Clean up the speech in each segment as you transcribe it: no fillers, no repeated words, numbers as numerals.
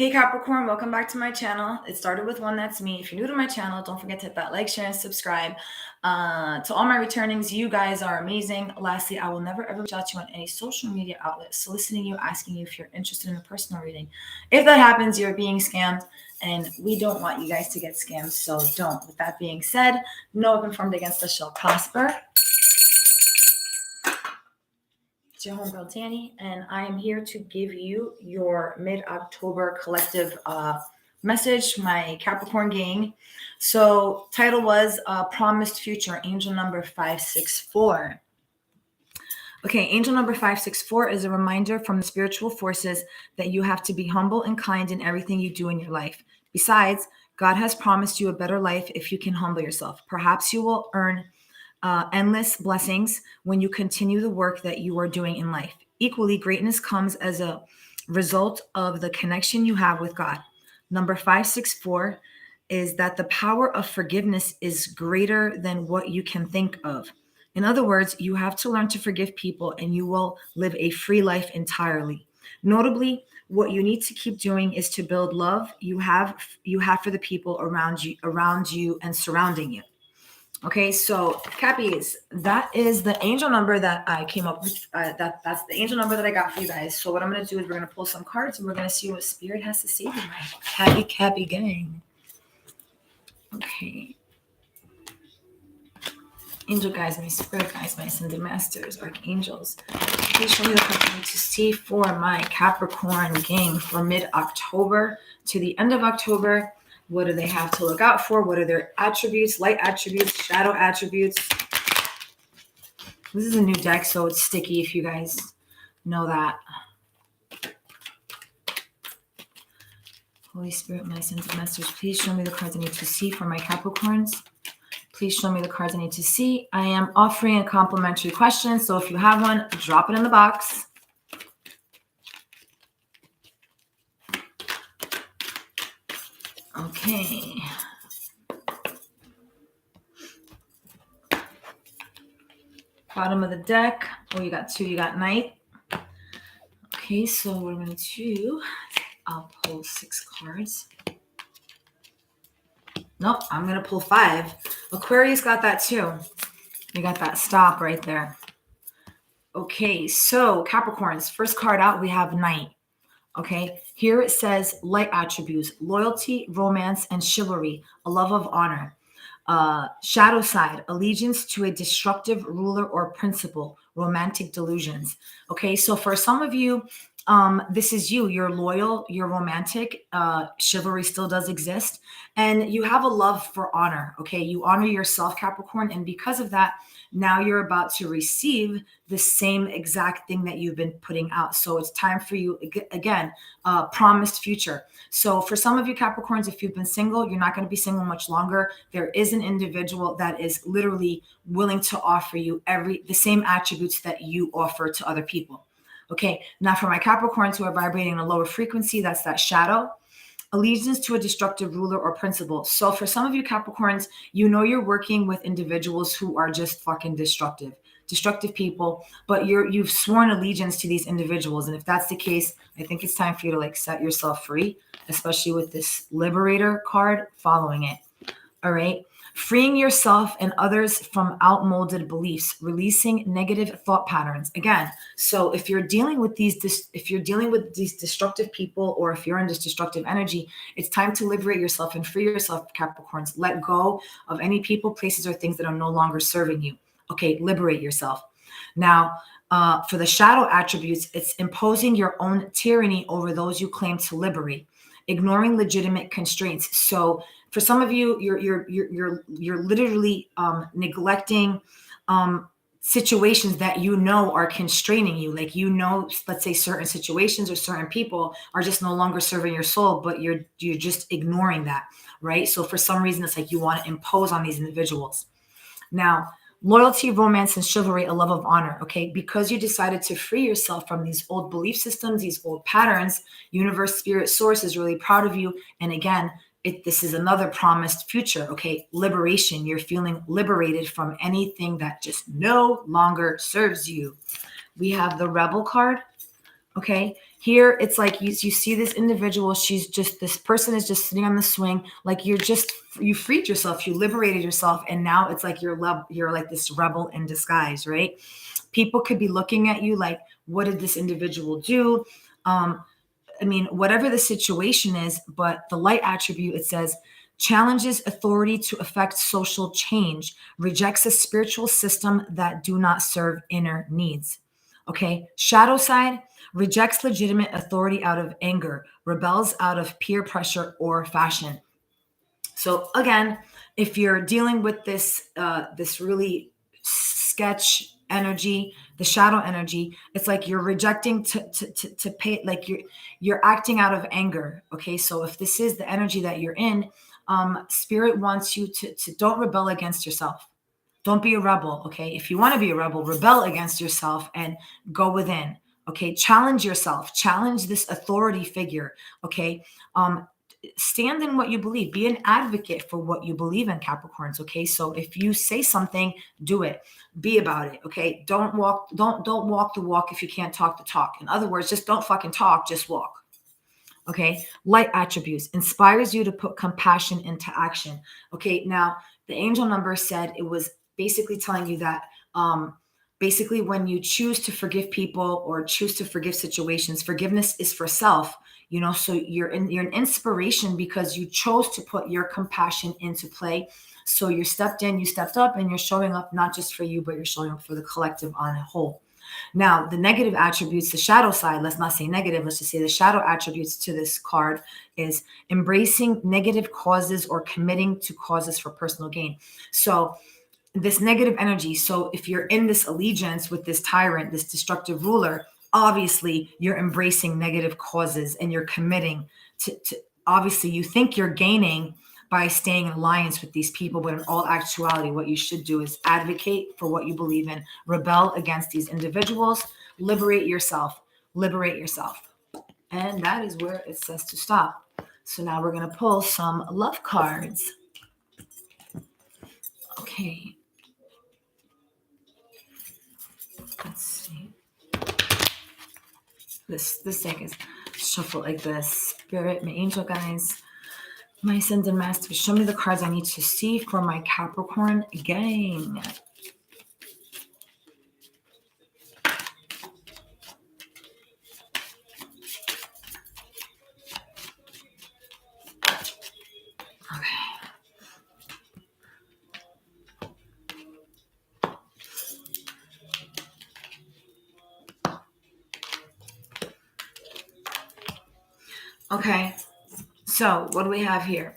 Hey Capricorn, welcome back to my channel. It started with one, that's me. If you're new to my channel, don't forget to hit that like, share, and subscribe. To all my returnings, you guys are amazing. Lastly, I will never ever reach out to you on any social media outlet soliciting you, asking you if you're interested in a personal reading. If that happens, you're being scammed, and we don't want you guys to get scammed, so don't. With that being said, no weapon formed against us shall prosper. It's your homegirl Danny, and I am here to give you your mid-October collective message, my Capricorn gang. So title was Promised Future, angel number 564. Okay, angel number 564 is a reminder from the spiritual forces that you have to be humble and kind in everything you do in your life. Besides, God has promised you a better life if you can humble yourself. Perhaps you will earn endless blessings when you continue the work that you are doing in life. Equally, greatness comes as a result of the connection you have with God. Number 564 is that the power of forgiveness is greater than what you can think of. In other words, you have to learn to forgive people and you will live a free life entirely. Notably, what you need to keep doing is to build love you have for the people around you and surrounding you. Okay, so Cappies, that is the angel number that I came up with. That's the angel number that I got for you guys. So what I'm going to do is we're going to pull some cards and we're going to see what Spirit has to say to my Cappy gang. Okay. Angel guides, my spirit guides, my ascended masters, archangels. Please show me the cards I need to see for my Capricorn gang for mid-October to the end of October. What do they have to look out for? What are their attributes, light attributes, shadow attributes? This is a new deck, so it's sticky if you guys know that. Holy Spirit, my ascended masters, please show me the cards I need to see for my Capricorns. Please show me the cards I need to see. I am offering a complimentary question, so if you have one, drop it in the box. Okay. Bottom of the deck. Oh, you got two. You got Knight. Okay, so what I'm going to do, I'll pull 6 cards. Nope, I'm going to pull 5. Aquarius got that too. You got that stop right there. Okay, so Capricorns, first card out, we have Knight. Okay, here it says light attributes, loyalty, romance, and chivalry, a love of honor. Shadow side, allegiance to a destructive ruler or principle, romantic delusions. Okay, so for some of you, this is you. You're loyal, you're romantic. Chivalry still does exist, and you have a love for honor. Okay, you honor yourself, Capricorn, and because of that, now you're about to receive the same exact thing that you've been putting out. So it's time for you again, promised future. So for some of you Capricorns, if you've been single, you're not going to be single much longer. There is an individual that is literally willing to offer you the same attributes that you offer to other people. Okay, now for my Capricorns who are vibrating in a lower frequency, that's that shadow. Allegiance to a destructive ruler or principle. So for some of you Capricorns, you know you're working with individuals who are just fucking destructive people, but you've sworn allegiance to these individuals. And if that's the case, I think it's time for you to like set yourself free, especially with this Liberator card following it. All right. Freeing yourself and others from outmoded beliefs, releasing negative thought patterns. Again, so if you're dealing with these destructive people, or if you're in this destructive energy, it's time to liberate yourself and free yourself, Capricorns. Let go of any people, places, or things that are no longer serving you. Okay, liberate yourself. Now, for the shadow attributes, it's imposing your own tyranny over those you claim to liberate, ignoring legitimate constraints. So for some of you, you're literally neglecting situations that you know are constraining you. Like, you know, let's say certain situations or certain people are just no longer serving your soul, but you're just ignoring that, right? So for some reason, it's like you want to impose on these individuals. Now, loyalty, romance, and chivalry, a love of honor. Okay, because you decided to free yourself from these old belief systems, these old patterns, universe, spirit, source is really proud of you. And again, this is another promised future. Okay, liberation. You're feeling liberated from anything that just no longer serves you. We have the Rebel card. Okay, Here, it's like you see this individual. This person is just sitting on the swing. Like you freed yourself, you liberated yourself. And now it's like you're like this rebel in disguise, right? People could be looking at you like, what did this individual do? I mean, whatever the situation is, but the light attribute, it says, challenges authority to effect social change, rejects a spiritual system that do not serve inner needs. Okay. Shadow side, rejects legitimate authority out of anger, rebels out of peer pressure or fashion. So again, if you're dealing with this really sketch energy, the shadow energy, it's like you're rejecting to pay, like you're acting out of anger. Okay, so if this is the energy that you're in, spirit wants you to don't rebel against yourself. Don't be a rebel. Okay, if you want to be a rebel, rebel against yourself and go within. Okay, challenge yourself, challenge this authority figure. Okay, stand in what you believe, be an advocate for what you believe in, Capricorns. Okay, so if you say something, do it, be about it. Okay, don't walk the walk if you can't talk the talk. In other words, just don't fucking talk, just walk. Okay, light attributes, inspires you to put compassion into action. Okay, now the angel number said, it was basically telling you that basically when you choose to forgive people or choose to forgive situations, forgiveness is for self. So you're an inspiration because you chose to put your compassion into play. So you stepped up, and you're showing up not just for you, but you're showing up for the collective on a whole. Now, the negative attributes, the shadow side, let's not say negative, let's just say the shadow attributes to this card is embracing negative causes or committing to causes for personal gain. So this negative energy. So if you're in this allegiance with this tyrant, this destructive ruler, obviously you're embracing negative causes and you're committing to obviously you think you're gaining by staying in alliance with these people, but in all actuality, what you should do is advocate for what you believe in, rebel against these individuals, liberate yourself. And that is where it says to stop. So now we're going to pull some love cards. Okay. Let's see. This deck is shuffled like this. Spirit, my angel guys, my ascended masters, show me the cards I need to see for my Capricorn gang. Okay, so what do we have here?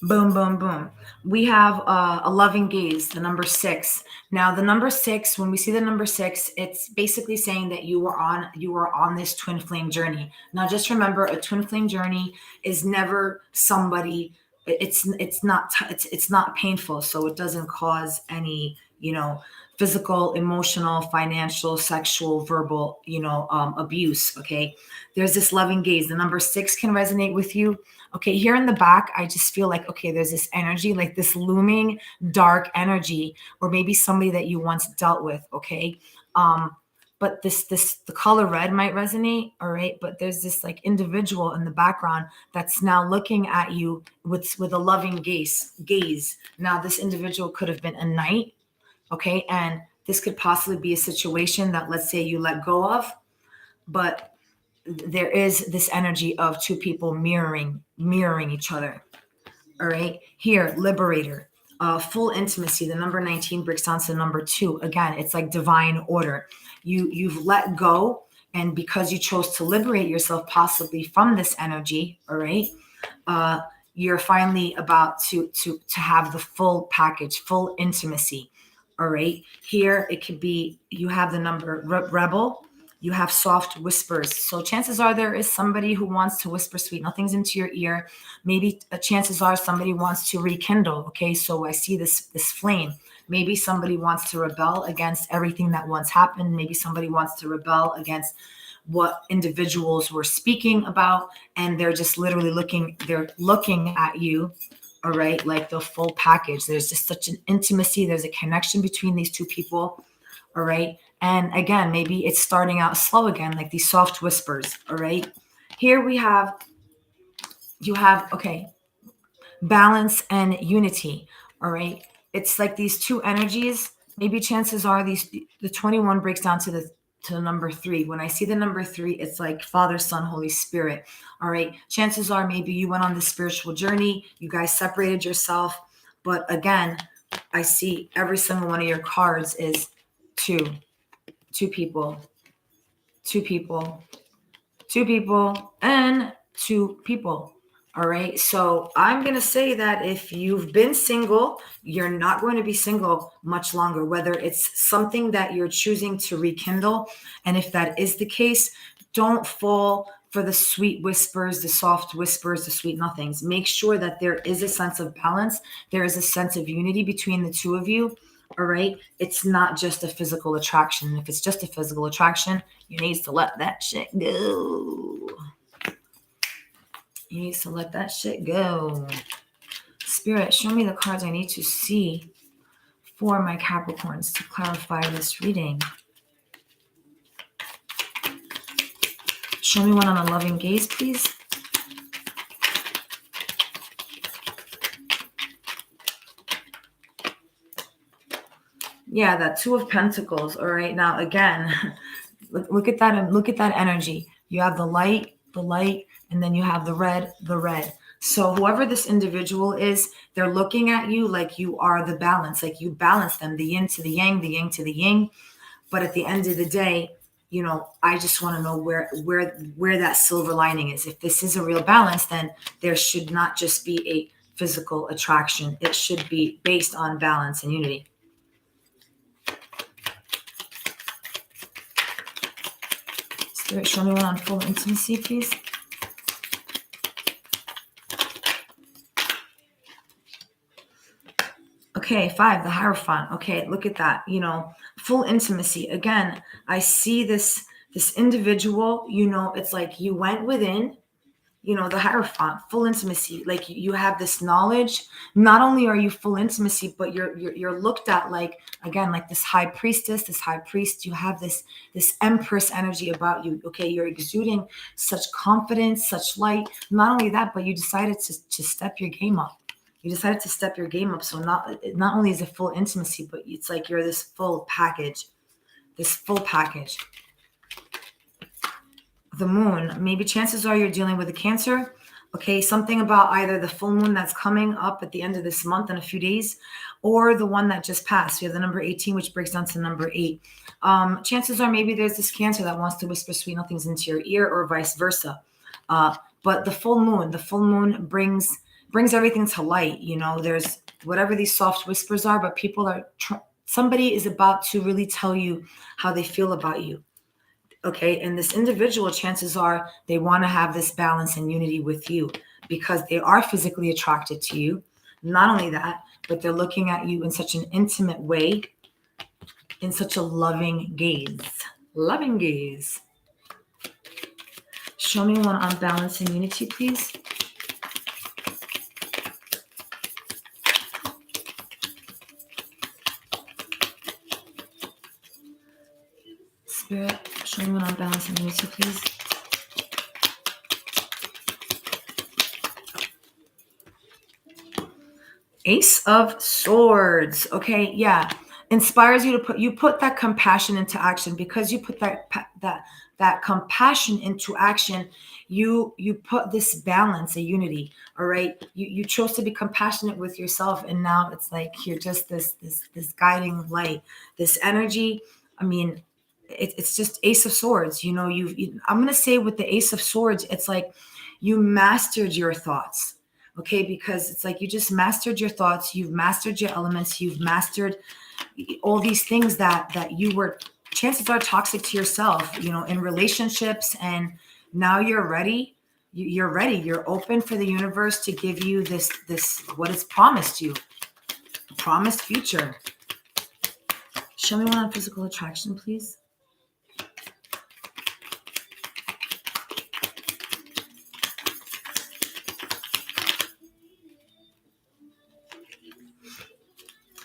Boom, boom, boom. We have a loving gaze, the number 6. Now, the number 6, when we see the number 6, it's basically saying that you are on this twin flame journey. Now, just remember, a twin flame journey is never somebody. It's not painful, so it doesn't cause any physical, emotional, financial, sexual, verbal abuse. Okay, there's this loving gaze. The number 6 can resonate with you. Okay, here in the back, I just feel like, okay, there's this energy, like this looming dark energy, or maybe somebody that you once dealt with. Okay, but the color red might resonate. All right, but there's this like individual in the background that's now looking at you with a loving gaze. Now, this individual could have been a knight. Okay, and this could possibly be a situation that, let's say, you let go of, but there is this energy of two people mirroring each other. All right, here, liberator, full intimacy. The number 19 breaks down to the number 2. Again, it's like divine order. You've let go, and because you chose to liberate yourself possibly from this energy, all right, you're finally about to have the full package, full intimacy. All right, here it could be, you have the number rebel, you have soft whispers. So chances are there is somebody who wants to whisper sweet nothings into your ear. Maybe chances are somebody wants to rekindle. Okay, so I see this flame. Maybe somebody wants to rebel against everything that once happened. Maybe somebody wants to rebel against what individuals were speaking about, and they're just literally looking at you. All right, like the full package. There's just such an intimacy. There's a connection between these two people. All right, And again, maybe it's starting out slow again, like these soft whispers. All right. Here you have, okay, balance and unity. All right. It's like these two energies. Maybe chances are the 21 breaks down to the number 3. When I see the number 3, it's like Father, Son, Holy Spirit. All right. Chances are maybe you went on this spiritual journey, you guys separated yourself. But again, I see every single one of your cards is two people, two people, two people, and two people. All right. So I'm going to say that if you've been single, you're not going to be single much longer, whether it's something that you're choosing to rekindle. And if that is the case, don't fall for the sweet whispers, the soft whispers, the sweet nothings. Make sure that there is a sense of balance. There is a sense of unity between the two of you. All right. It's not just a physical attraction. If it's just a physical attraction, you need to let that shit go. You need to let that shit go. Spirit, show me the cards I need to see for my Capricorns to clarify this reading. Show me one on a loving gaze, please. Yeah, that 2 of Pentacles. All right. Now, again, look at that and look at that energy. You have the light, and then you have the red, So whoever this individual is, they're looking at you like you are the balance, like you balance them, the yin to the yang, the yang to the yin. But at the end of the day, you know, I just want to know where that silver lining is. If this is a real balance, then there should not just be a physical attraction. It should be based on balance and unity. Spirit, show me one on full intimacy, please. Okay, 5, the Hierophant. Okay, look at that. You know, full intimacy. Again, I see this individual, you know, it's like you went within, you know, the Hierophant, full intimacy. Like you have this knowledge. Not only are you full intimacy, but you're looked at like, again, like this high priestess, this high priest. You have this empress energy about you. Okay, you're exuding such confidence, such light. Not only that, but you decided to step your game up. You decided to step your game up. So not only is it full intimacy, but it's like you're this full package. This full package. The moon, maybe chances are you're dealing with a Cancer. Okay, something about either the full moon that's coming up at the end of this month in a few days, or the one that just passed. You have the number 18, which breaks down to number 8. Chances are maybe there's this Cancer that wants to whisper sweet nothings into your ear, or vice versa. But the full moon brings everything to light. You know, there's whatever these soft whispers are, but people are somebody is about to really tell you how they feel about you. Okay, and this individual, chances are they want to have this balance and unity with you because they are physically attracted to you. Not only that, but they're looking at you in such an intimate way, in such a loving gaze. Loving gaze. Show me one on balance and unity, please. Spirit, show me one on balance and unity, please. Ace of Swords. Okay, yeah. Inspires you to put that compassion into action. Because you put that compassion into action, you put this balance, a unity. All right. You chose to be compassionate with yourself, and now it's like you're just this guiding light, this energy. I mean, it's just Ace of Swords. You know, I'm gonna say with the Ace of Swords, it's like you mastered your thoughts. Okay, because it's like you just mastered your thoughts, you've mastered your elements, you've mastered all these things that you were, chances are, toxic to yourself, you know, in relationships, and now you're ready. You're ready. You're open for the universe to give you this what is promised you, promised future. Show me one on physical attraction, please.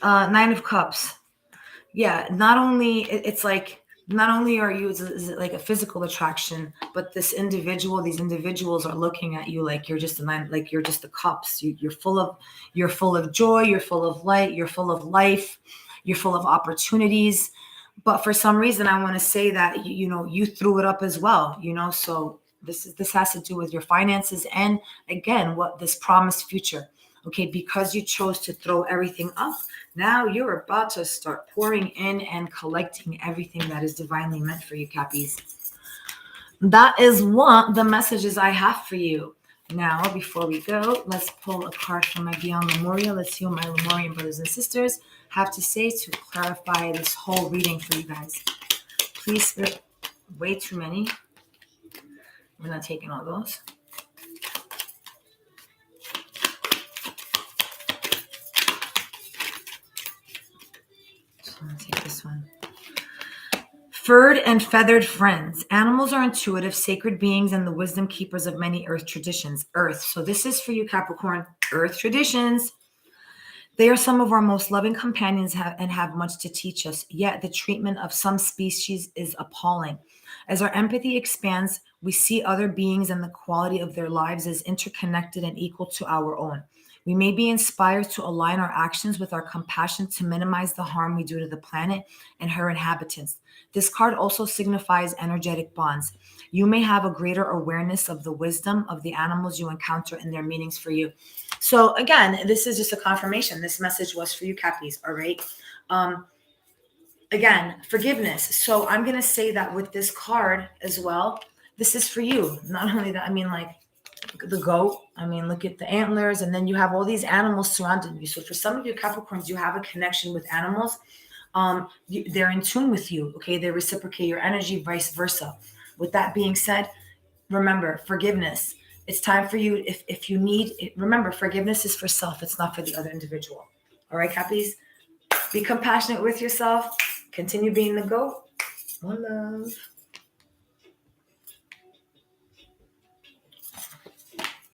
Nine of Cups. Yeah, not only it's like not only are you, is it like a physical attraction, but these individuals are looking at you like you're just like you're just the cups. You're full of joy, you're full of light, you're full of life, you're full of opportunities. But for some reason, I want to say that you threw it up as well. So this has to do with your finances and again what this promised future. Okay, because you chose to throw everything up, now you're about to start pouring in and collecting everything that is divinely meant for you, Cappies. That is what the messages I have for you. Now, before we go, let's pull a card from my Beyond Memorial. Let's see what my Lemurian brothers and sisters have to say to clarify this whole reading for you guys. Please, Spirit, way too many. We're not taking all those. So I'm going to take this one. Furred and feathered friends. Animals are intuitive, sacred beings, and the wisdom keepers of many earth traditions. Earth. So this is for you, Capricorn. Earth traditions. They are some of our most loving companions and have much to teach us, yet the treatment of some species is appalling. As our empathy expands, we see other beings and the quality of their lives as interconnected and equal to our own. We may be inspired to align our actions with our compassion to minimize the harm we do to the planet and her inhabitants. This card also signifies energetic bonds. You may have a greater awareness of the wisdom of the animals you encounter and their meanings for you. So again, this is just a confirmation. This message was for you, Cappies. All right. Again, forgiveness. So I'm going to say that with this card as well, this is for you. Not only that, I mean, like the goat. I mean, look at the antlers, and then you have all these animals surrounding you. So for some of you Capricorns, you have a connection with animals. They're in tune with you. Okay. They reciprocate your energy, vice versa. With that being said, remember forgiveness. It's time for you. If you need it, remember forgiveness is for self. It's not for the other individual. All right, Cappies, be compassionate with yourself. Continue being the GOAT. One love.